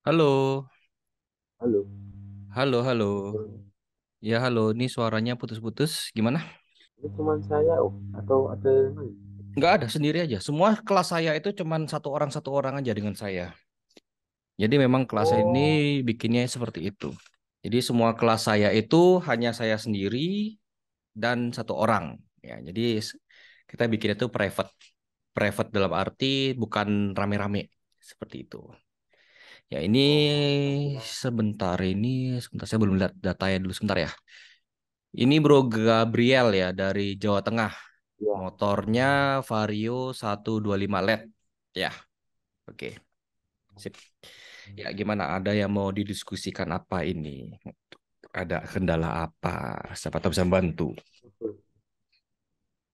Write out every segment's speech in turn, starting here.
Halo, Halo, halo, halo. ini Ya, halo. Ini suaranya putus-putus. Gimana? cuma saya atau ada yang lain? Nggak ada, sendiri aja. Semua kelas saya itu cuman satu orang aja dengan saya. Jadi memang kelas saya ini Oh, bikinnya seperti itu. Jadi semua kelas saya itu hanya saya sendiri dan satu orang. Ya, jadi kita bikin itu private. Private dalam arti bukan rame-rame. Seperti itu. Ya, ini saya kira sebentar saya belum lihat datanya dulu sebentar ya. Ini Bro Gabriel ya dari Jawa Tengah. ya. Motornya Vario 125 LED. Ya, oke. Sip. Ya, gimana? Ada yang mau didiskusikan apa ini? Ada kendala apa? Siapa tahu bisa bantu. Betul.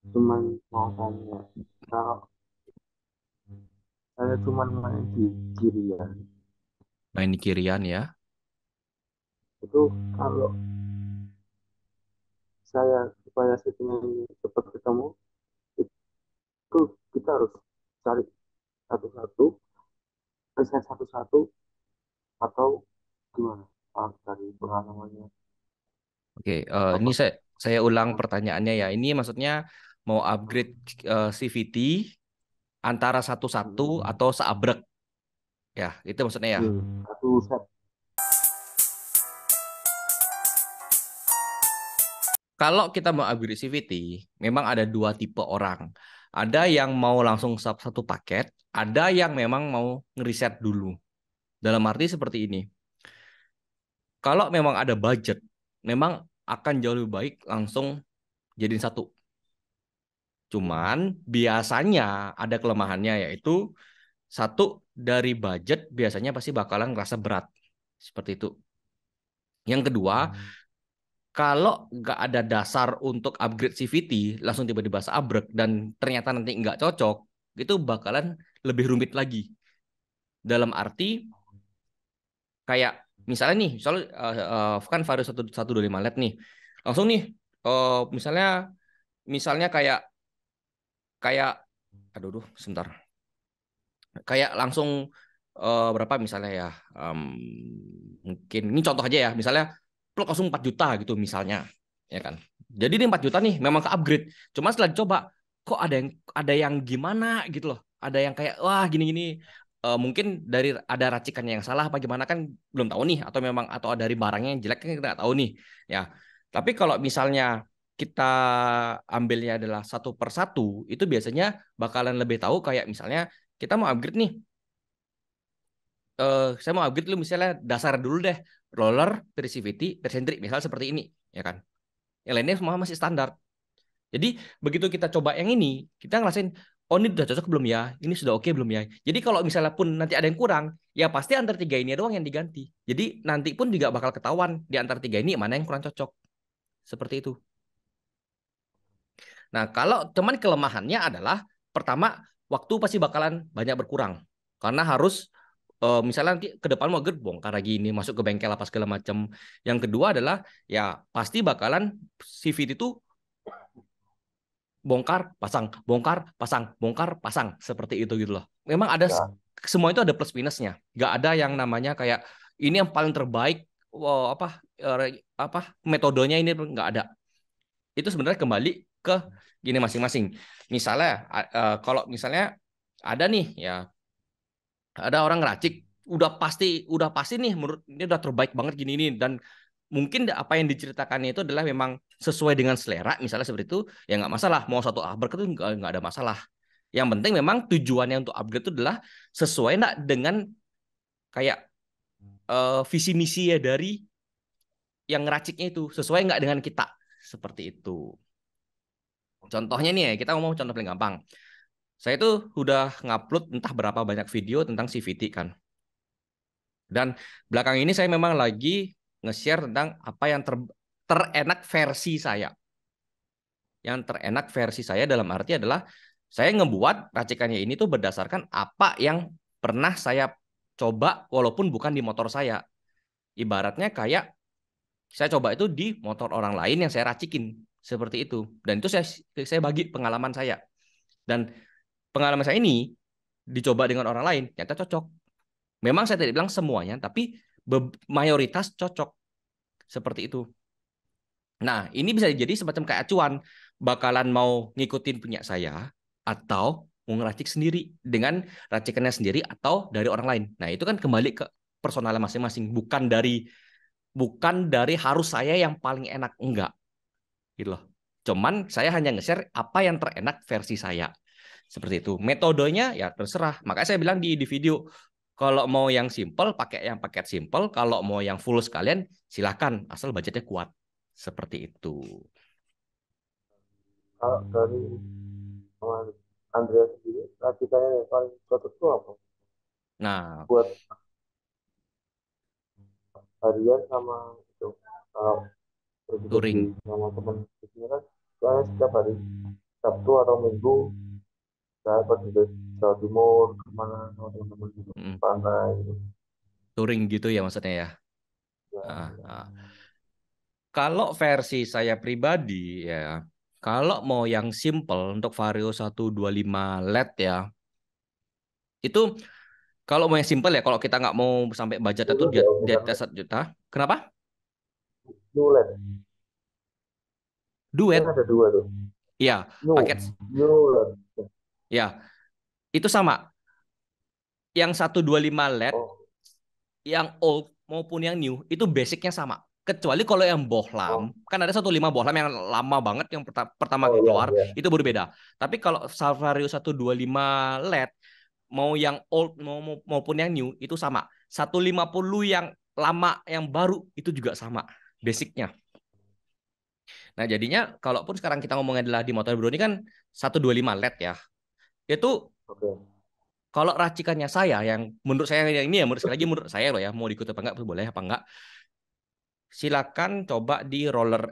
Cuman mau tanya, kalau saya cuman main di kiri ya, Main di kirian ya. itu kalau saya supaya settingnya ini cepat ketemu, itu kita harus cari satu-satu, reset satu-satu, atau gimana? Dari pengalamannya, Oke, ini apa? saya ulang pertanyaannya ya. Ini maksudnya mau upgrade CVT antara satu-satu Hmm, atau seabrek ya. Itu maksudnya ya. satu set. Kalau kita mau upgrade CVT, memang ada dua tipe orang. Ada yang mau langsung satu paket, ada yang memang mau ngeriset dulu. Dalam arti seperti ini. Kalau memang ada budget, memang akan jauh lebih baik langsung jadiin satu. Cuman biasanya ada kelemahannya yaitu satu dari budget biasanya pasti bakalan ngerasa berat. Seperti itu. Yang kedua, kalau nggak ada dasar untuk upgrade CVT, langsung tiba-tiba abrek dan ternyata nanti nggak cocok, itu bakalan lebih rumit lagi. Dalam arti kayak misalnya nih, misalnya kan Vario 125 LED nih, langsung nih, misalnya misalnya kayak kayak aduh, sebentar, kayak langsung berapa misalnya ya, em, mungkin ini contoh aja ya, misalnya plug langsung 4 juta gitu misalnya, ya kan. Jadi ini 4 juta nih memang ke upgrade, cuma setelah dicoba kok ada yang gimana gitu loh, ada yang kayak wah gini-gini. Mungkin dari ada racikannya yang salah apa gimana kan belum tahu nih, atau memang atau dari barangnya yang jelek kan kita nggak tahu nih ya. Tapi kalau misalnya kita ambilnya adalah satu per satu, itu biasanya bakalan lebih tahu kayak misalnya kita mau upgrade nih, saya mau upgrade dulu misalnya dasar dulu deh, roller, Persivity, Persentrik, misal seperti ini, ya kan. Yang lainnya semua masih standar. Jadi begitu kita coba yang ini, kita ngerasain, oh ini udah cocok belum ya, ini sudah oke belum ya. Jadi kalau misalnya pun nanti ada yang kurang, ya pasti antar tiga ini doang yang diganti. Jadi nanti pun juga bakal ketahuan di antar tiga ini mana yang kurang cocok. Seperti itu. Nah, kalau cuman kelemahannya adalah pertama, waktu pasti bakalan banyak berkurang. Karena harus misalnya nanti ke depan mau bongkar lagi ini, masuk ke bengkel apa segala macam. Yang kedua adalah ya pasti bakalan CVT itu bongkar, pasang, bongkar, pasang seperti itu gitu loh. Memang ada Ya, semua itu ada plus minusnya. Nggak ada yang namanya kayak ini yang paling terbaik, wow, apa metodenya ini nggak ada. Itu sebenarnya kembali ke gini masing-masing. Misalnya kalau misalnya ada nih ya, ada orang ngeracik udah pasti nih menurut ini udah terbaik banget gini ini, dan mungkin apa yang diceritakannya itu adalah memang sesuai dengan selera misalnya seperti itu, ya nggak masalah mau satu upgrade itu nggak ada masalah. Yang penting memang tujuannya untuk upgrade itu adalah sesuai enggak dengan kayak visi misi ya dari yang ngeraciknya, itu sesuai nggak dengan kita, seperti itu. Contohnya nih ya, kita ngomong contoh paling gampang. Saya tuh udah ngupload entah berapa banyak video tentang CVT kan. Dan belakang ini saya memang lagi nge-share tentang apa yang terenak versi saya. Yang terenak versi saya dalam arti adalah saya ngebuat racikannya ini tuh berdasarkan apa yang pernah saya coba walaupun bukan di motor saya. Ibaratnya kayak saya coba itu di motor orang lain yang saya racikin seperti itu. Dan itu saya bagi pengalaman saya. Dan pengalaman saya ini dicoba dengan orang lain, ternyata cocok. Memang saya tidak bilang semuanya, tapi mayoritas cocok seperti itu. Nah, ini bisa jadi semacam kayak acuan, bakalan mau ngikutin punya saya atau mau ngeracik sendiri dengan racikannya sendiri atau dari orang lain. Nah, itu kan kembali ke personalnya masing-masing, bukan dari harus saya yang paling enak, enggak gitu loh. Cuman saya hanya nge-share apa yang terenak versi saya. Seperti itu. Metodenya ya terserah. Makanya saya bilang di video, kalau mau yang simple pakai yang paket simple, kalau mau yang full sekalian silakan asal budgetnya kuat. Seperti itu. Kalau dari teman Andrea sendiri, racikannya yang paling cocok itu apa? Nah, Buat harian sama itu. Kalau pergi-pergi touring. sama teman di sini kan, soalnya setiap hari Sabtu atau Minggu saya pergi ke Jawa Timur kemana sama teman-teman gitu, Mm, pantai gitu. touring gitu ya maksudnya ya. Ya, Ah, ya. ah. Kalau versi saya pribadi ya, kalau mau yang simple untuk Vario 125 LED ya, itu kalau mau yang simple ya, kalau kita nggak mau sampai budgetnya tuh Dulu di, ya, di bukan atas 1 juta. Kenapa? Nulet. Kan Duet. ada dua tuh. Iya, paket. Nulet. Ya, itu sama. Yang 125 LED, Oh, yang old maupun yang new, itu basicnya sama. Kecuali kalau yang bohlam, oh, kan ada 105 bohlam yang lama banget, yang pertama oh ya, keluar, ya. itu berbeda. Tapi kalau Vario 125 LED, mau yang old maupun yang new, itu sama. 150 yang lama, yang baru, itu juga sama. Basicnya. Nah, jadinya kalaupun sekarang kita ngomongnya adalah di motor bro ini kan 125 LED ya. Itu Oke. kalau racikannya saya yang menurut saya yang ini ya, menurut sekali lagi menurut saya loh ya, mau diikut apa enggak boleh apa enggak. Silakan coba di roller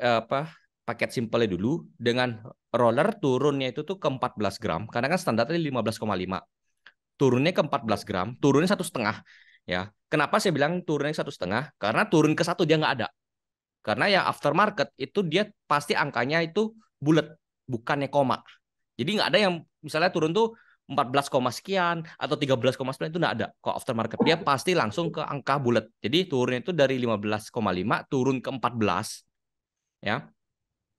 paket simple dulu dengan roller turunnya itu tuh ke 14 gram karena kan standarnya 15,5. Turunnya ke 14 gram, turunnya 1,5 ya. Kenapa saya bilang turunnya 1,5? Karena turun ke 1 dia nggak ada. Karena yang aftermarket itu dia pasti angkanya itu bulat, bukannya koma. Jadi nggak ada yang misalnya turun tuh 14, sekian atau 13,9 itu nggak ada. Kok aftermarket dia pasti langsung ke angka bulat. Jadi turunnya itu dari 15,5 turun ke 14 ya.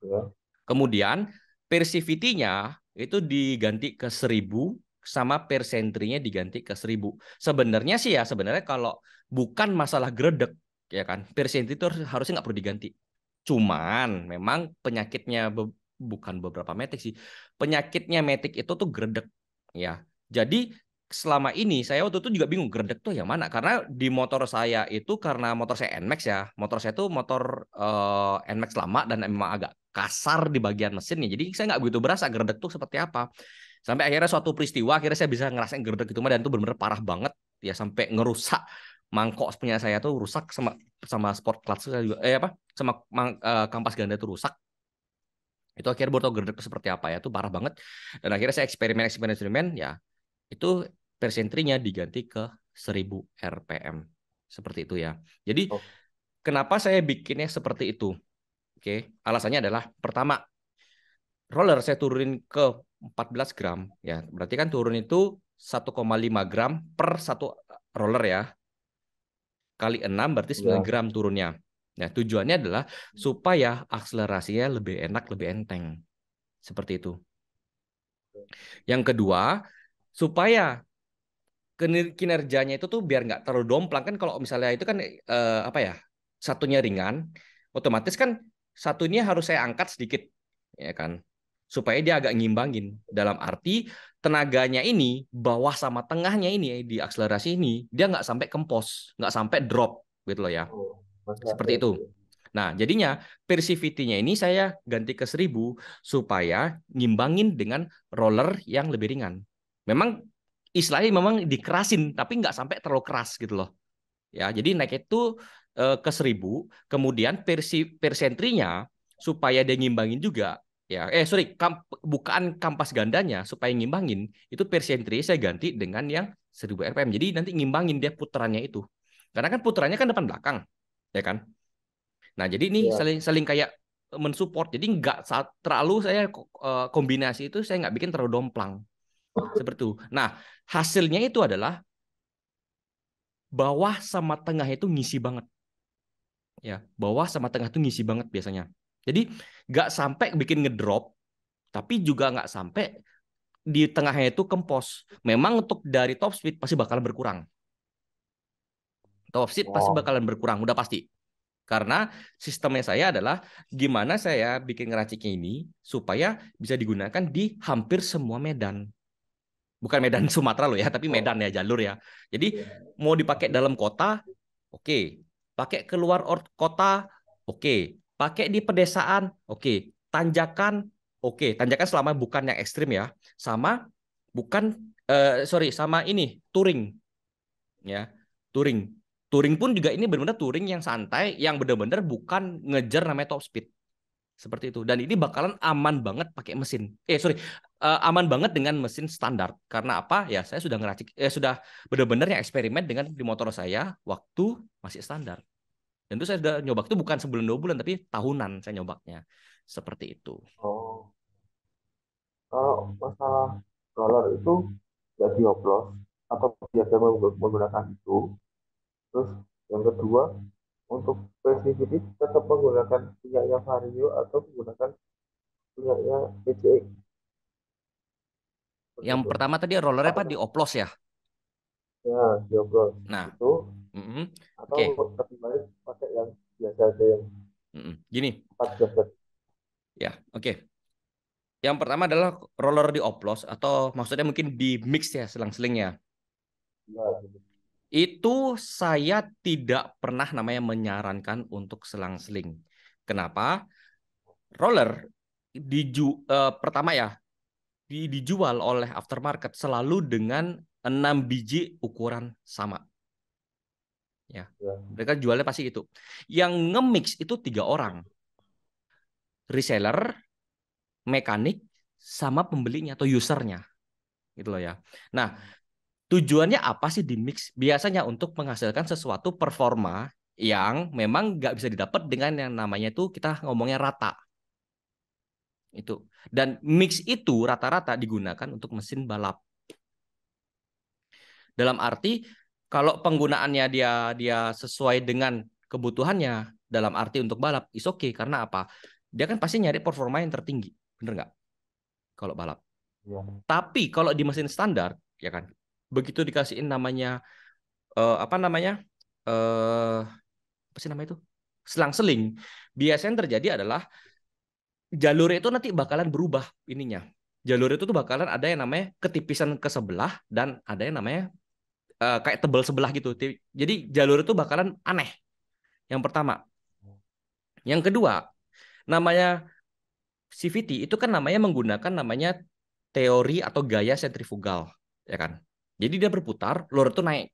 Ya. Kemudian persivity-nya itu diganti ke 1.000 sama persentrinya diganti ke 1.000. Sebenarnya sih ya, sebenarnya kalau bukan masalah gredek ya kan, persentri itu harusnya nggak perlu diganti. Cuman memang penyakitnya bukan beberapa metik sih. Penyakitnya metik itu tuh gredek ya. Jadi selama ini saya waktu itu juga bingung gredek tuh yang mana karena di motor saya itu karena motor saya NMAX ya. Motor saya tuh motor NMAX lama dan memang agak kasar di bagian mesinnya. Jadi saya nggak begitu berasa gredek tuh seperti apa. Sampai akhirnya suatu peristiwa akhirnya saya bisa ngerasain gredek itu dan itu benar-benar parah banget ya sampai ngerusak mangkok punya saya tuh rusak sama sama sport clutch saya juga apa sama kampas ganda itu rusak. Itu akhirnya baru tahu gerdek itu seperti apa ya, itu parah banget. Dan akhirnya saya eksperimen ya itu persentrinya diganti ke 1.000 RPM. Seperti itu ya. Jadi Oh, kenapa saya bikinnya seperti itu? Oke, alasannya adalah pertama, roller saya turunin ke 14 gram ya. Berarti kan turun itu 1,5 gram per satu roller ya. Kali 6 berarti 9 ya. gram turunnya. Nah, tujuannya adalah supaya akselerasinya lebih enak, lebih enteng. Seperti itu. Yang kedua, supaya kinerjanya itu tuh biar nggak terlalu domplang kan kalau misalnya itu kan apa ya satunya ringan, otomatis kan satunya harus saya angkat sedikit, ya kan, supaya dia agak ngimbangin. Dalam arti tenaganya ini bawah sama tengahnya ini di akselerasi ini dia nggak sampai kempos, nggak sampai drop gitu loh ya. Oh, masih ada Seperti itu. itu. Nah, jadinya persivity-nya ini saya ganti ke 1.000 supaya ngimbangin dengan roller yang lebih ringan. Memang istilahnya memang dikerasin, tapi nggak sampai terlalu keras gitu loh. Ya, jadi naik itu ke 1.000, kemudian persentrinya supaya dia ngimbangin juga. Ya, sorry, bukaan kampas gandanya supaya ngimbangin itu persentri saya ganti dengan yang 1.000 RPM. Jadi nanti ngimbangin dia putarannya itu. Karena kan putarannya kan depan belakang, ya kan? Nah, jadi ini Ya. saling saling kayak mensupport. Jadi nggak terlalu saya kombinasi itu saya nggak bikin terlalu domplang seperti itu. Nah, hasilnya itu adalah bawah sama tengah itu ngisi banget. Ya, bawah sama tengah itu ngisi banget biasanya. Jadi nggak sampai bikin ngedrop, tapi juga nggak sampai di tengahnya itu kempos. Memang untuk dari top speed pasti bakalan berkurang. Top speed pasti Oh, bakalan berkurang, udah pasti. Karena sistemnya saya adalah gimana saya bikin ngeraciknya ini supaya bisa digunakan di hampir semua medan. Bukan medan Sumatera loh ya, tapi oh, medan ya, jalur ya. Jadi iya. mau dipakai Tapi, dalam kota, oke. Pakai keluar kota, oke. Pakai di pedesaan, oke. Tanjakan, oke. Tanjakan selama bukan yang ekstrim ya. Sama bukan sorry, sama ini touring ya. Touring. Touring pun juga ini benar-benar touring yang santai, yang benar-benar bukan ngejar namanya top speed. Seperti itu. Dan ini bakalan aman banget pakai mesin. Sorry, aman banget dengan mesin standar. Karena apa? Ya, saya sudah ngeracik, sudah benar-benar yang eksperimen dengan di motor saya waktu masih standar. Dan itu saya sudah nyoba itu bukan sebulan 2 bulan, tapi tahunan saya nyobaknya. Seperti itu. oh, kalau masalah roller itu nggak dioplos atau biasa menggunakan itu. Terus yang kedua, untuk PCVD tetap menggunakan punyanya Vario atau menggunakan punyanya PCX Yang begitu. pertama tadi rollernya Apa apa? Di oplos ya. ya dioplos Nah, itu mm-mm. atau Oke. lebih baik pakai yang biasa aja yang Mm-mm. Gini, 14 ya, oke. Yang pertama adalah roller di oplos atau maksudnya mungkin di mix ya selang-selingnya. ya gitu. Itu saya tidak pernah namanya menyarankan untuk selang-seling. Kenapa? Roller pertama ya dijual oleh aftermarket selalu dengan 6 biji ukuran sama. Ya, Ya. mereka jualnya pasti itu. Yang nge-mix itu 3 orang, reseller, mekanik, sama pembelinya atau usernya, gitu loh ya. Nah, tujuannya apa sih di mix? Biasanya untuk menghasilkan sesuatu performa yang memang nggak bisa didapat dengan yang namanya itu kita ngomongnya rata. Itu. Dan mix itu rata-rata digunakan untuk mesin balap. Dalam arti kalau penggunaannya dia dia sesuai dengan kebutuhannya dalam arti untuk balap, is oke. Karena apa? Dia kan pasti nyari performa yang tertinggi. Bener nggak? Kalau balap. Ya. Tapi kalau di mesin standar, ya kan, begitu dikasihin namanya apa namanya apa sih namanya itu selang-seling, biasanya yang terjadi adalah jalur itu nanti bakalan berubah ininya. Jalur itu tuh bakalan ada yang namanya ketipisan ke sebelah dan ada yang namanya kayak tebal sebelah gitu. Jadi jalur itu bakalan aneh. Yang pertama, yang kedua, namanya CVT itu kan namanya menggunakan namanya teori atau gaya sentrifugal, ya kan. Jadi dia berputar, lur itu naik,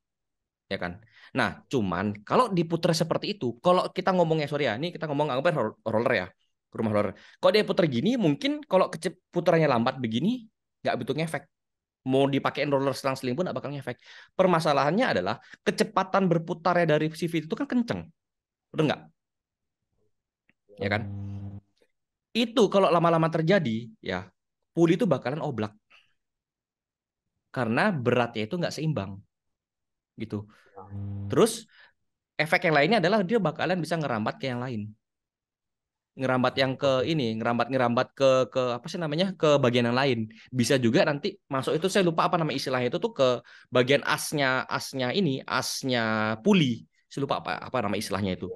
ya kan. Nah, cuman kalau diputar seperti itu, kalau kita ngomongnya sorry ya, ini kita ngomong anggapnya roller ya, rumah roller. Kalau dia putar gini, mungkin kalau putarannya lambat begini, nggak butuh ngefek. Mau dipakein roller selang-seling pun nggak bakal ngefek. Permasalahannya adalah kecepatan berputarnya dari CV itu kan kenceng, udah nggak, ya kan? Itu kalau lama-lama terjadi, ya puli itu bakalan oblak karena beratnya itu nggak seimbang, gitu. Terus efek yang lainnya adalah dia bakalan bisa ngerambat ke yang lain. Ngerambat yang ke ini, ngerambat ke apa sih namanya? Ke bagian yang lain. Bisa juga nanti masuk itu saya lupa apa nama istilahnya itu tuh ke bagian asnya ini, asnya puli. Saya lupa apa nama istilahnya itu.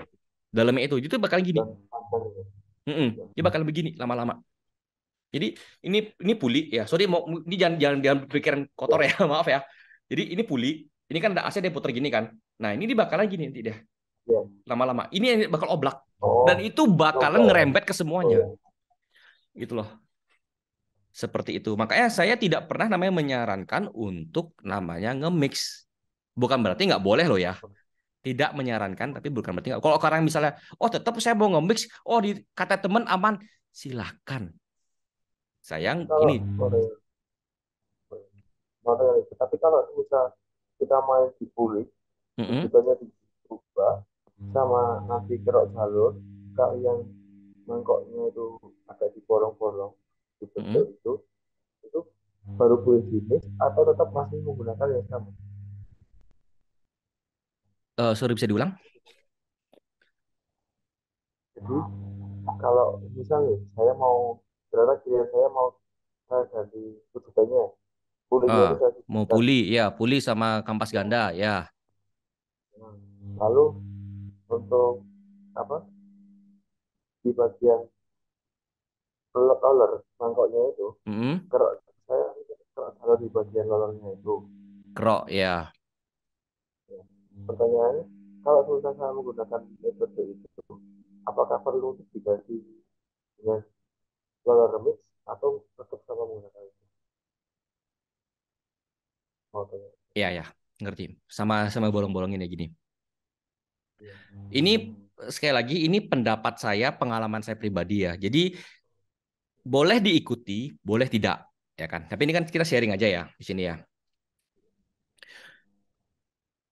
Dalamnya itu bakal gini. Dan panjang ya. Dia bakal begini lama-lama. Jadi ini puli ya. Sorry mau ini jangan pikiran kotor Ya. ya, maaf ya. Jadi ini puli, ini kan ada AC dia putar gini kan. Nah, ini dia bakalan gini nanti deh Ya. lama-lama. Ini yang bakal oblak dan Oh, itu bakalan coba. ngerembet ke Oh semuanya. ya. Gitu loh. Seperti itu. Makanya saya tidak pernah namanya menyarankan untuk namanya nge-mix. Bukan berarti nggak boleh loh ya. Tidak menyarankan, tapi bukan berarti nggak. Kalau orang misalnya, oh tetap saya mau nge-mix, oh di kata teman aman, silahkan. Sayang Tapi kalau ini. model itu, tapi kalau misal kita main di pulih, Mm-mm, kejutannya diubah sama nanti kerok jalur, kalau yang mangkoknya itu ada di bolong-bolong dibentuk mm-mm. itu baru boleh di mix atau tetap masih menggunakan yang sama. Sorry, bisa diulang? Jadi kalau misalnya saya mau berapa kira saya mau saya ganti tujuannya kulinya Eh, itu saya Mau sisihkan. puli, ya puli sama kampas ganda, ya. Nah, lalu untuk apa di bagian roller mangkoknya itu Mm-mm. kalau saya kalau di bagian rollernya itu Kerok, ya. ya, pertanyaannya kalau misalnya saya menggunakan metode itu apakah perlu diganti dengan roller remix atau tetap sama menggunakan itu? Mau tanya. Ya, ya, ngerti. Sama sama bolong-bolongin ya gini. Iya. Ini sekali lagi ini pendapat saya, pengalaman saya pribadi ya. Jadi boleh diikuti, boleh tidak, ya kan? Tapi ini kan kita sharing aja ya di sini ya.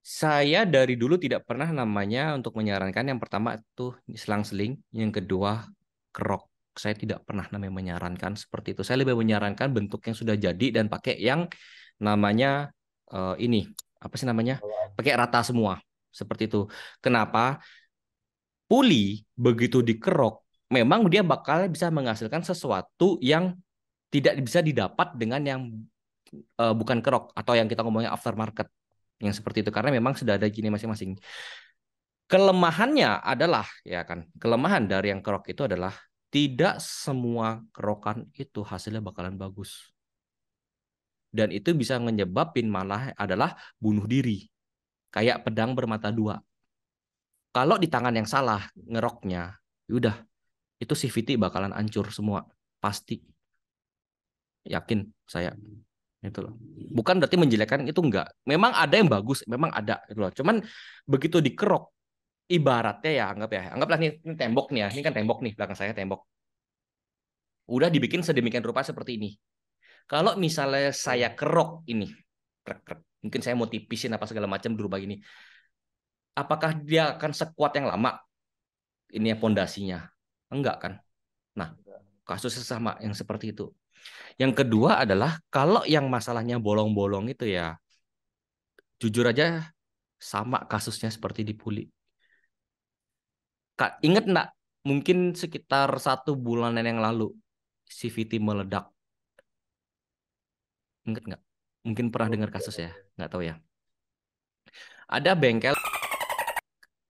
Saya dari dulu tidak pernah namanya untuk menyarankan yang pertama itu selang-seling, yang kedua kerok. Saya tidak pernah namanya menyarankan seperti itu. Saya lebih menyarankan bentuk yang sudah jadi dan pakai yang namanya ini apa sih namanya? Kalau Pakai rata semua seperti itu. Kenapa? Puli begitu dikerok, memang dia bakal bisa menghasilkan sesuatu yang tidak bisa didapat dengan yang bukan kerok atau yang kita ngomongnya aftermarket yang seperti itu karena memang sudah ada gini masing-masing. Kelemahannya adalah ya kan, kelemahan dari yang kerok itu adalah tidak semua kerokan itu hasilnya bakalan bagus. Dan itu bisa menyebabin malah adalah bunuh diri. Kayak pedang bermata dua. Kalau di tangan yang salah ngeroknya, udah itu CVT bakalan hancur semua. Pasti. Yakin saya. Itu loh. Bukan berarti menjelekkan itu enggak. Memang ada yang bagus, memang ada itu loh. Cuman begitu dikerok ibaratnya ya, anggaplah ini tembok nih ya, ini kan tembok nih belakang saya tembok. Udah dibikin sedemikian rupa seperti ini. Kalau misalnya saya hmm, kerok ini, mungkin saya mau tipisin apa segala macam dirubah ini, apakah dia akan sekuat yang lama? Ini ya pondasinya, enggak kan? Nah, enggak. kasusnya sama yang seperti itu. Yang kedua adalah kalau yang masalahnya bolong-bolong itu ya, jujur aja sama kasusnya seperti di Puli. Kak, inget enggak? Mungkin sekitar 1 bulanan yang lalu, CVT meledak. Ingat nggak? Mungkin pernah Oh, dengar enggak kasus ya, tahu. nggak tahu ya. Ada bengkel,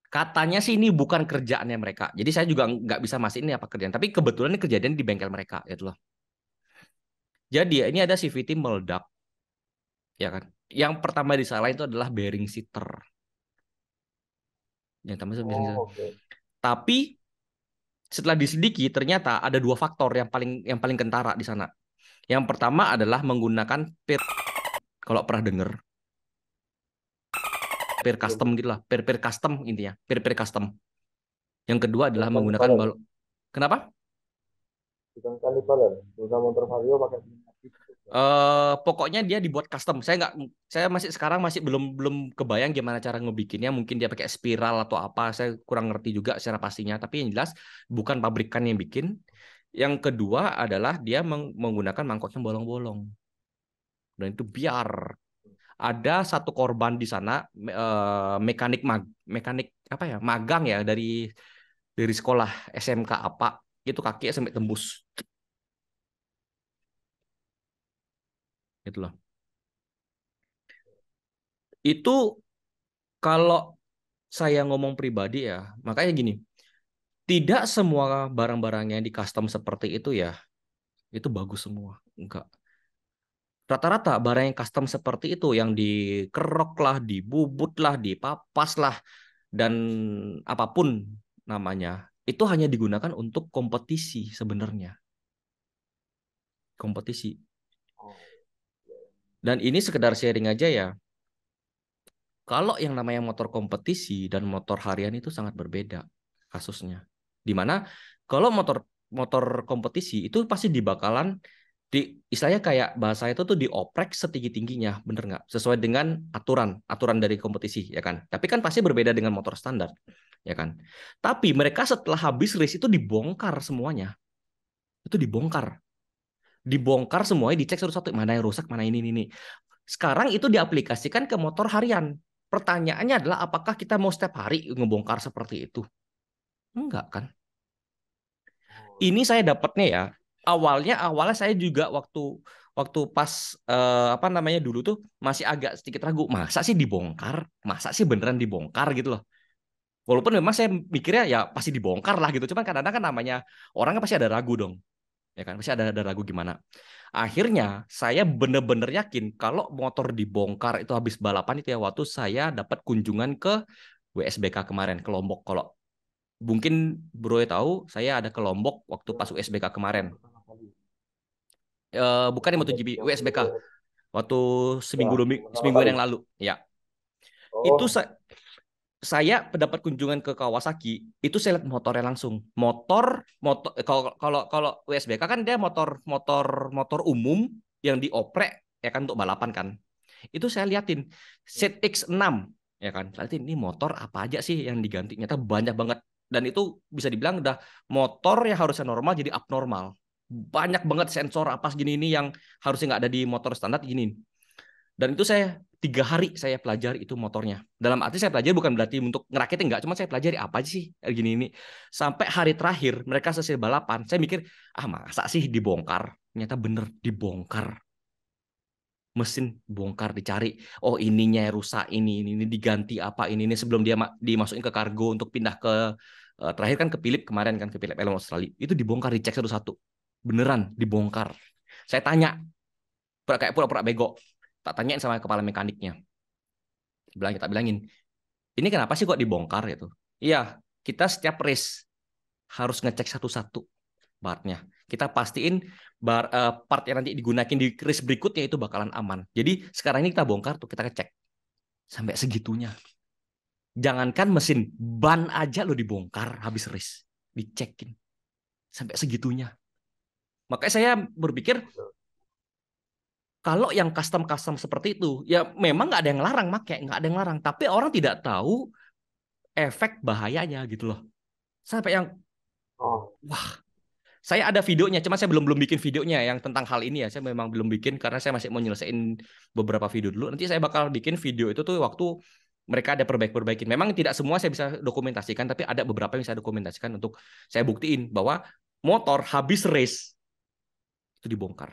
katanya sih ini bukan kerjaannya mereka. Jadi saya juga nggak bisa mastiin ini apa kerjaan. Tapi kebetulan ini kejadian di bengkel mereka, gitu loh. Jadi ya, ini ada CVT meledak, ya kan. Yang pertama disalahin itu adalah bearing seater. Yang pertama itu bearing Oh, seater. oke. Tapi setelah diselidiki ternyata ada 2 faktor yang paling kentara di sana. Yang pertama adalah menggunakan pir, kalau pernah dengar, pir Belum custom gitu lah, pir custom intinya, pir custom. Yang kedua adalah bukan menggunakan kanibalen, balok. Kenapa? bukan kanibalen. Bukan motor Vario pakai pneumatik gitu. Pokoknya dia dibuat custom. Saya masih sekarang masih belum belum kebayang gimana cara ngebikinnya. Mungkin dia pakai spiral atau apa. Saya kurang ngerti juga secara pastinya. Tapi yang jelas bukan pabrikan yang bikin. Yang kedua adalah dia menggunakan mangkok yang bolong-bolong. Dan itu biar ada satu korban di sana, mekanik apa ya, magang ya dari sekolah SMK apa, itu kaki sampai tembus, gitu loh. Itu kalau saya ngomong pribadi ya, makanya gini, tidak semua barang-barang yang di custom seperti itu ya, itu bagus semua. Enggak. Rata-rata barang yang custom seperti itu, yang dikerok lah, dibubut lah, dipapas lah, dan apapun namanya, itu hanya digunakan untuk kompetisi sebenarnya. Kompetisi. Oh, Dan ini sekedar sharing aja ya. Kalau yang namanya motor kompetisi dan motor harian itu sangat berbeda kasusnya. Dimana kalau motor motor kompetisi itu pasti dibakalan istilahnya kayak bahasa itu tuh dioprek setinggi-tingginya, bener nggak? Sesuai dengan aturan dari kompetisi, ya kan? Tapi kan pasti berbeda dengan motor standar, ya kan? Tapi mereka setelah habis race itu dibongkar semuanya, itu dibongkar semuanya, dicek satu-satu mana yang rusak, mana ini. Sekarang itu diaplikasikan ke motor harian. Pertanyaannya adalah apakah kita mau setiap hari ngebongkar seperti itu? Enggak kan? Oh, Ini saya dapatnya ya. Awalnya saya juga waktu waktu pas apa namanya dulu tuh masih agak sedikit ragu. Masa sih dibongkar? Masa sih beneran dibongkar gitu loh. Walaupun memang saya mikirnya ya pasti dibongkar lah gitu. Cuman kadang-kadang kan namanya orang kan pasti ada ragu dong. Ya kan pasti ada ragu gimana. Akhirnya saya bener-bener yakin kalau motor dibongkar itu habis balapan itu ya waktu saya dapat kunjungan ke WSBK kemarin ke Lombok. Kalau mungkin Bro ya tahu, saya ada ke Lombok waktu pas USBK kemarin. yang pertama kali Bukan di yang, MotoGP, yang beli USBK. WS Waktu ya yang pertama semingguan kali. yang lalu. Ya, itu Oh, saya mendapat kunjungan ke Kawasaki. Itu saya lihat motornya langsung. Motor kalau kalau kalau USBK kan dia motor umum yang dioprek ya kan untuk balapan kan. Itu saya liatin ZX6 ya kan. Saya liatin ini motor apa aja sih yang diganti. Ternyata banyak banget. Dan itu bisa dibilang udah motor yang harusnya normal jadi abnormal. Banyak banget sensor apa segini ini yang harusnya nggak ada di motor standar gini. Dan itu saya 3 hari saya pelajari itu motornya. Dalam arti saya pelajari bukan berarti untuk ngerakitin enggak, cuma saya pelajari apa aja sih gini ini. Sampai hari terakhir mereka selesai balapan, saya mikir, ah masa sih dibongkar? Ternyata bener dibongkar. Mesin bongkar dicari. Oh ininya rusak ini diganti apa ini sebelum dia dimasukin ke kargo untuk pindah ke terakhir kan ke Philip kemarin kan ke Philip Elm Australia. Itu dibongkar dicek satu-satu. Beneran dibongkar. Saya tanya kayak pura-pura bego. Tak tanyain sama kepala mekaniknya. Kita bilangin, ini kenapa sih kok dibongkar gitu? Iya, kita setiap race harus ngecek satu-satu partnya. Kita pastiin part yang nanti digunakan di race berikutnya itu bakalan aman. Jadi sekarang ini kita bongkar tuh kita ngecek sampai segitunya. Jangankan mesin, ban aja lo dibongkar habis race, dicekin sampai segitunya. Makanya saya berpikir kalau yang custom seperti itu, ya memang nggak ada yang larang make, nggak ada yang larang. Tapi orang tidak tahu efek bahayanya gitu loh. Sampai yang oh, wah, saya ada videonya, cuma saya belum belum bikin videonya yang tentang hal ini ya. Saya memang belum bikin karena saya masih mau nyelesain beberapa video dulu. Nanti saya bakal bikin video itu tuh waktu mereka ada perbaik-perbaikin. Memang tidak semua saya bisa dokumentasikan, tapi ada beberapa yang saya dokumentasikan untuk saya buktiin bahwa motor habis race itu dibongkar.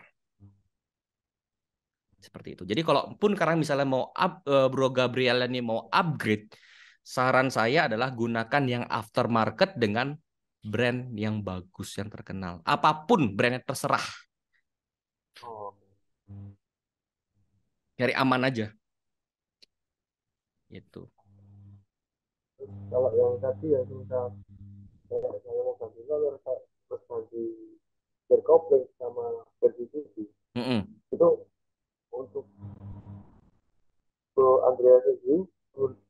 Seperti itu. Jadi kalaupun sekarang misalnya mau Bro Gabriel ini mau upgrade, saran saya adalah gunakan yang aftermarket dengan brand yang bagus, yang terkenal. Apapun brandnya terserah. oh. Cari aman aja. Itu. Terus kalau yang tadi ya misal saya mau ganti kalau terus ganti berkopling sama bersih Mm-mm. itu untuk Bro Andreas sendiri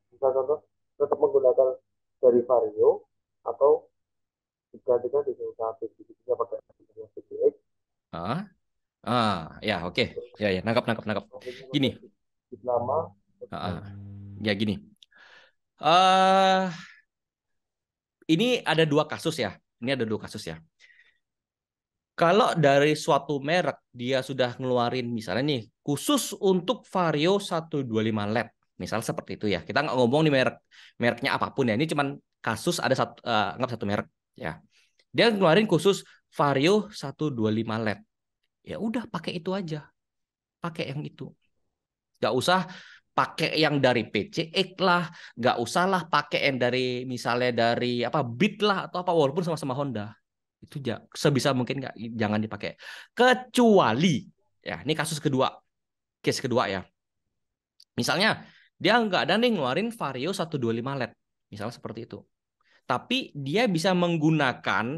bisa contoh tetap menggunakan dari Vario atau digantikan di satu sisinya pakai PCX Ah, ya oke. terus Ya, ya, nangkap, nangkap, nangkap. koplingnya Gini. pakai di lama Ya gini. eh ini ada dua kasus ya. Ini ada dua kasus ya. Kalau dari suatu merek dia sudah ngeluarin misalnya nih khusus untuk Vario 125 LED, misal seperti itu ya. Kita nggak ngomong di mereknya apapun ya. Ini cuman kasus ada anggap satu merek ya. Dia ngeluarin khusus Vario 125 LED. Ya udah pakai itu aja. Pakai yang itu. Nggak usah pakai yang dari PCX lah, nggak usah lah pakai yang dari misalnya dari apa Beat lah atau apa walaupun sama-sama Honda. Itu sebisa mungkin nggak jangan dipakai. Kecuali ya, ini kasus kedua, case kedua ya. Misalnya dia nggak ada nih ngeluarin Vario 125 LED, misalnya seperti itu. Tapi dia bisa menggunakan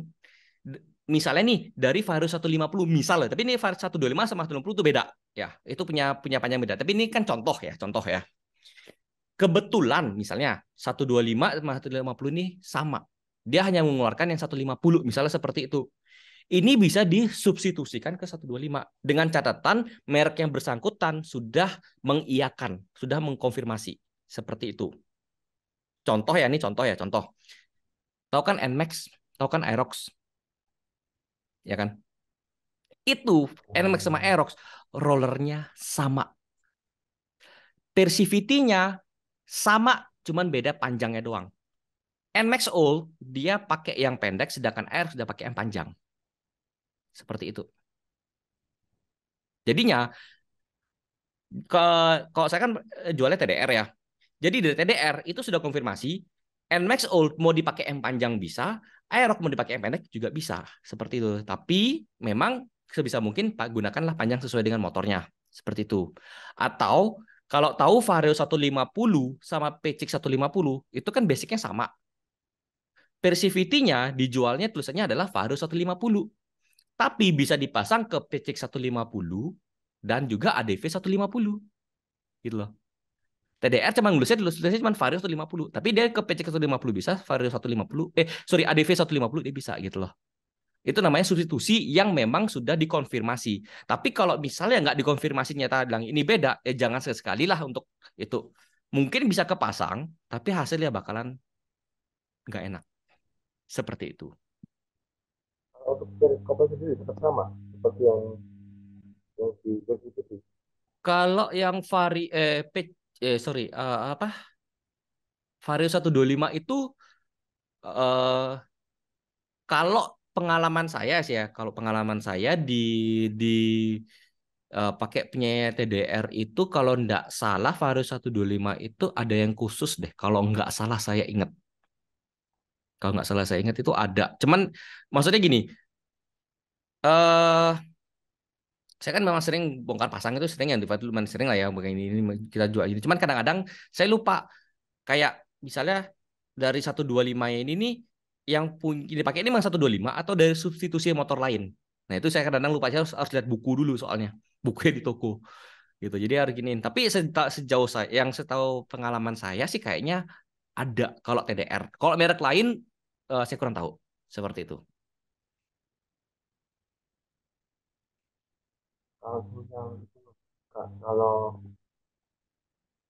misalnya nih dari Vario 150 misalnya, tapi ini Vario 125 sama 150 itu beda ya. Itu punya punya panjang beda. Tapi ini kan contoh ya, contoh ya. Kebetulan misalnya 125 sama 150 ini sama. Dia hanya mengeluarkan yang 150 misalnya seperti itu. Ini bisa disubstitusikan ke 125 dengan catatan merek yang bersangkutan sudah mengiyakan, sudah mengkonfirmasi seperti itu. Contoh ya, ini contoh ya, contoh. Tahu kan Nmax, tahu kan Aerox, ya kan? Itu Nmax sama Aerox rollernya sama. Persivity-nya Sama, cuman beda panjangnya doang. NMAX Old dia pakai yang pendek, sedangkan Air sudah pakai yang panjang. Seperti itu. Jadinya ke kalau saya kan jualnya TDR ya. Jadi dari TDR itu sudah konfirmasi NMAX Old mau dipakai yang panjang bisa, Aerox mau dipakai yang pendek juga bisa. Seperti itu. Tapi memang sebisa mungkin Pak gunakanlah panjang sesuai dengan motornya. Seperti itu. Atau kalau tahu Vario 150 sama PCX 150 itu kan basicnya sama. Persivity-nya dijualnya tulisannya adalah Vario 150. Tapi bisa dipasang ke PCX 150 dan juga ADV 150 gitu loh. TDR cuma tulisnya cuma Vario 150, tapi dia ke PC 150 bisa, Vario 150, sorry ADV 150 dia bisa gitu loh. Itu namanya substitusi yang memang sudah dikonfirmasi. Tapi kalau misalnya nggak dikonfirmasi nyata bilang ini beda, ya jangan sekali lah untuk itu. Mungkin bisa kepasang, tapi hasilnya bakalan nggak enak. Seperti itu. Kalau untuk periskopnya sendiri tetap sama seperti yang di PCTV. Kalau yang sorry, apa? Vario 125 itu eh kalau pengalaman saya sih ya, kalau pengalaman saya di pakai punya TDR itu kalau nggak salah Vario 125 itu ada yang khusus deh. Kalau nggak salah saya ingat. Kalau nggak salah saya ingat itu ada. Cuman maksudnya gini, eh saya kan memang sering bongkar pasang itu sering yang lumayan sering lah ya begini ini kita jual ini. Cuman kadang-kadang saya lupa kayak misalnya dari 125 ini nih yang punya dipakai ini memang 125 atau dari substitusi motor lain. Nah, itu saya kadang-kadang lupa saya harus lihat buku dulu soalnya. Bukunya di toko gitu. Jadi harus giniin. Tapi sejauh saya yang setahu pengalaman saya sih kayaknya ada kalau TDR. Kalau merek lain saya kurang tahu. Seperti itu. Kalau misalnya itu, kalau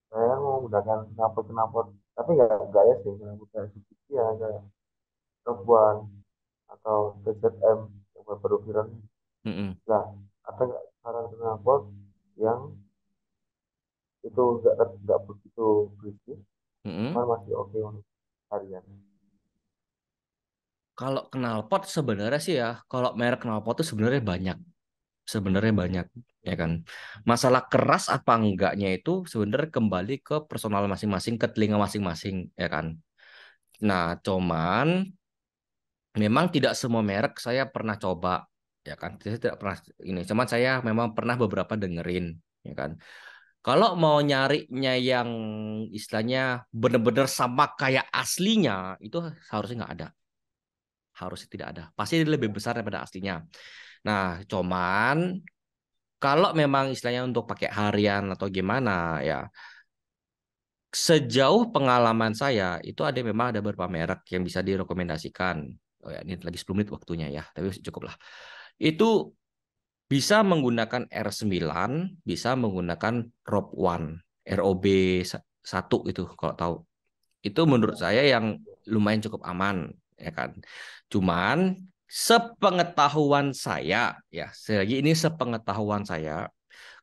saya mau menggunakan knalpot, tapi nggak ya sih knalpot kayak Suzuki ya kayak Rogue One atau TZM yang baru viral. Mm-mm. Nah, ada nggak saran knalpot yang itu nggak begitu berisik, Mm-mm. cuman masih oke untuk harian. Kalau knalpot sebenarnya sih ya, kalau merek knalpot itu sebenarnya banyak ya kan. Masalah keras apa enggaknya itu sebenarnya kembali ke personal masing-masing, ke telinga masing-masing ya kan. Nah, cuman memang tidak semua merek saya pernah coba ya kan. Saya tidak pernah ini, cuman saya memang pernah beberapa dengerin ya kan. Kalau mau nyarinya yang istilahnya benar-benar sama kayak aslinya itu harusnya nggak ada. Harusnya tidak ada. Pasti lebih besar daripada aslinya. Nah, cuman kalau memang istilahnya untuk pakai harian atau gimana ya, sejauh pengalaman saya itu ada memang ada beberapa merek yang bisa direkomendasikan. Oh ya, ini lagi 10 menit waktunya ya, tapi cukup lah. Itu bisa menggunakan R9, bisa menggunakan ROB 1 itu kalau tahu. Itu menurut saya yang lumayan cukup aman ya kan. Cuman sepengetahuan saya ya, lagi ini sepengetahuan saya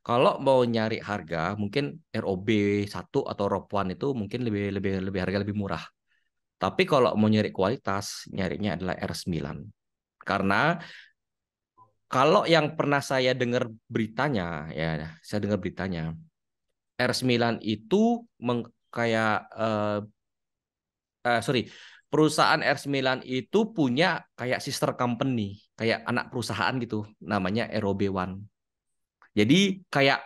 kalau mau nyari harga mungkin ROB 1 atau ROB 1 itu mungkin lebih lebih lebih harga lebih murah. Tapi kalau mau nyari kualitas nyarinya adalah R9. Karena kalau yang pernah saya dengar beritanya ya, saya dengar beritanya R9 itu kayak sorry, perusahaan R9 itu punya kayak sister company, kayak anak perusahaan gitu, namanya ROB1. Jadi kayak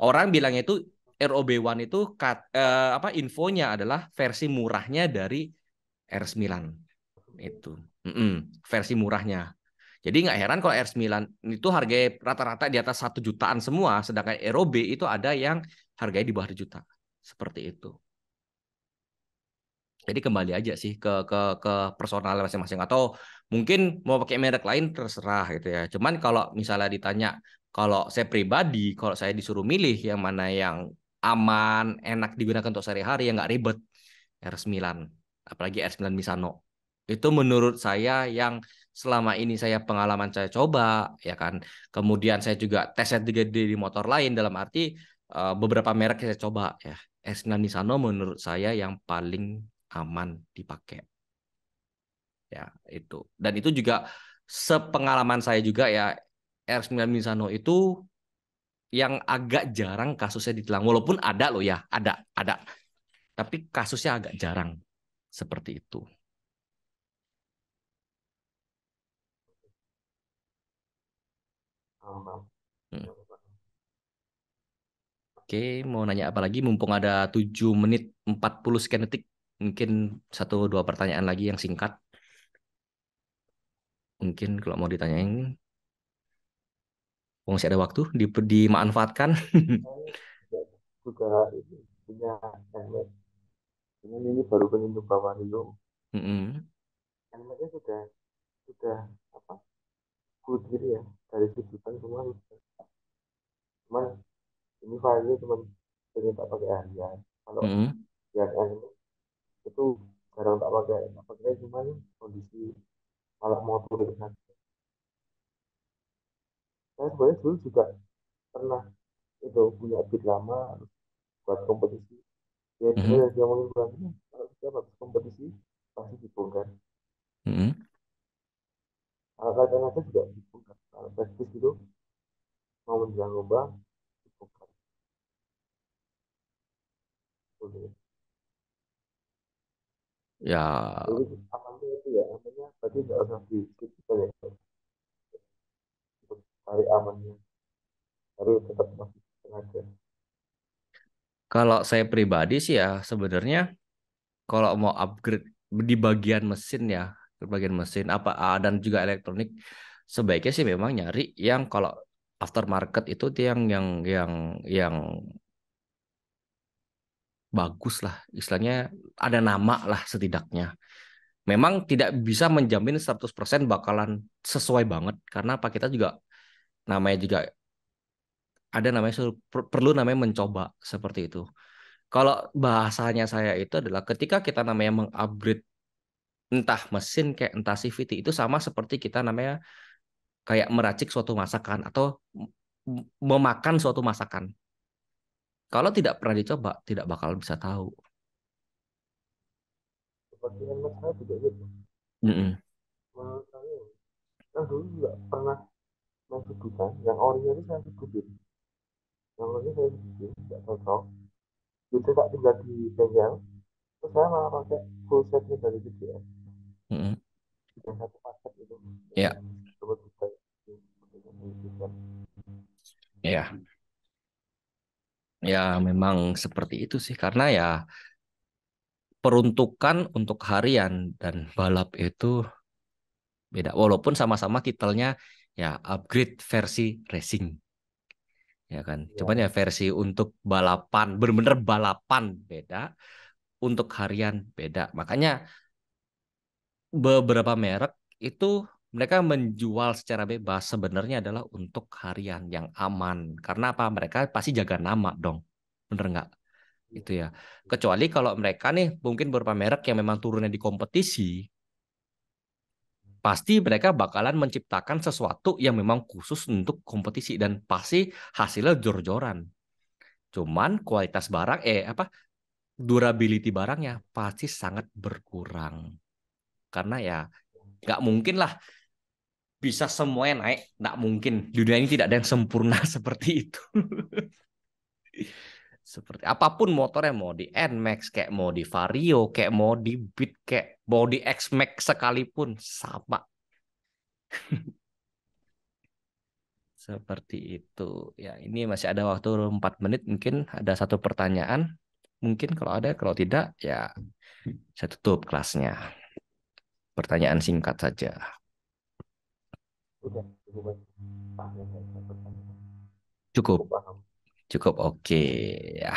orang bilangnya itu ROB1 itu apa infonya adalah versi murahnya dari R9 itu. Mm-mm, versi murahnya. Jadi nggak heran kalau R9 itu harganya rata-rata di atas 1 jutaan semua, sedangkan ROB itu ada yang harganya di bawah 1 juta. Seperti itu. Jadi kembali aja sih ke personal masing-masing atau mungkin mau pakai merek lain terserah gitu ya. Cuman kalau misalnya ditanya kalau saya pribadi, kalau saya disuruh milih yang mana yang aman, enak digunakan untuk sehari-hari yang nggak ribet, R9, apalagi R9 Misano. Itu menurut saya yang selama ini saya pengalaman saya coba ya kan. Kemudian saya juga tes di motor lain dalam arti beberapa merek saya coba ya. S9 Nisano menurut saya yang paling aman dipakai. Ya, itu. Dan itu juga sepengalaman saya juga ya, R9 Nisano itu yang agak jarang kasusnya ditilang. Walaupun ada loh ya, ada. Tapi kasusnya agak jarang seperti itu. Paham, Hmm. paham. Oke, mau nanya apa lagi? Mumpung ada 7 menit 40 sekian detik. Mungkin satu dua pertanyaan lagi yang singkat. Mungkin kalau mau ditanyain, masih ada waktu, dimanfaatkan. Saya juga ini punya helmet. Ini baru pengen coba Vario. Mm-mm. Helmetnya sudah apa? Good gitu ya. Dari sejutan semua sudah. Cuman ini Vario cuma pengen tak pakai harian. Kalau Mm-mm. yang helmet itu jarang tak pakai cuman kondisi kalau mau turun kan. Saya sebenarnya dulu juga pernah itu punya beat lama buat kompetisi. Ya Mm-mm. sebenarnya dia mau bilang kalau kita habis kompetisi pasti dibongkar. Mm-mm. Kalau kacang aja juga dibongkar. Kalau praktis gitu mau menjelang lomba dibongkar. Oke. Ya, Jadi amannya itu ya amannya berarti nggak usah di skip kita ya untuk cari amannya. Tapi tetap masih tenaga. kalau saya pribadi sih ya sebenarnya kalau mau upgrade di bagian mesin ya, di bagian mesin apa dan juga elektronik, sebaiknya sih memang nyari yang kalau aftermarket itu tuh yang bagus lah, istilahnya ada nama lah setidaknya. Memang tidak bisa menjamin 100% bakalan sesuai banget karena apa kita juga namanya juga ada namanya perlu namanya mencoba seperti itu. Kalau bahasanya saya itu adalah ketika kita namanya mengupgrade entah mesin kayak entah CVT itu sama seperti kita namanya kayak meracik suatu masakan atau memakan suatu masakan. Kalau tidak pernah dicoba, tidak bakal bisa tahu. Seperti helmet saya juga gitu. Mm-mm. Menurut saya kan dulu juga pernah main sudutan yang orinya itu saya sudutin. Yang orinya saya sudutin nggak cocok. Itu tak tinggal di bengkel. Terus saya malah pakai full setnya dari BDS. Mm-mm. Yang satu paket itu. Yang Ya, double juta itu. ya, ya memang seperti itu sih karena ya peruntukan untuk harian dan balap itu beda. Walaupun sama-sama titelnya ya upgrade versi racing, ya kan. Cuman Ya, ya versi untuk balapan, bener-bener balapan beda, untuk harian beda. Makanya beberapa merek itu mereka menjual secara bebas sebenarnya adalah untuk harian yang aman. Karena apa? Mereka pasti jaga nama dong. Bener nggak? ya, Itu ya. Kecuali kalau mereka nih mungkin beberapa merek yang memang turunnya di kompetisi, pasti mereka bakalan menciptakan sesuatu yang memang khusus untuk kompetisi dan pasti hasilnya jor-joran. Cuman kualitas barang durability barangnya pasti sangat berkurang. Karena ya nggak mungkin lah bisa semuanya naik. Nggak mungkin. Di dunia ini tidak ada yang sempurna seperti itu. Seperti apapun motornya mau di NMAX kayak mau di Vario kayak mau di Beat kayak mau di X-Max sekalipun sama seperti itu. Ya, ini masih ada waktu 4 menit mungkin ada satu pertanyaan. Mungkin kalau ada, kalau tidak ya saya tutup kelasnya. Pertanyaan singkat saja. udah cukup aja. Ah, ya, ya, ya, Cukup, cukup paham. cukup oke ya.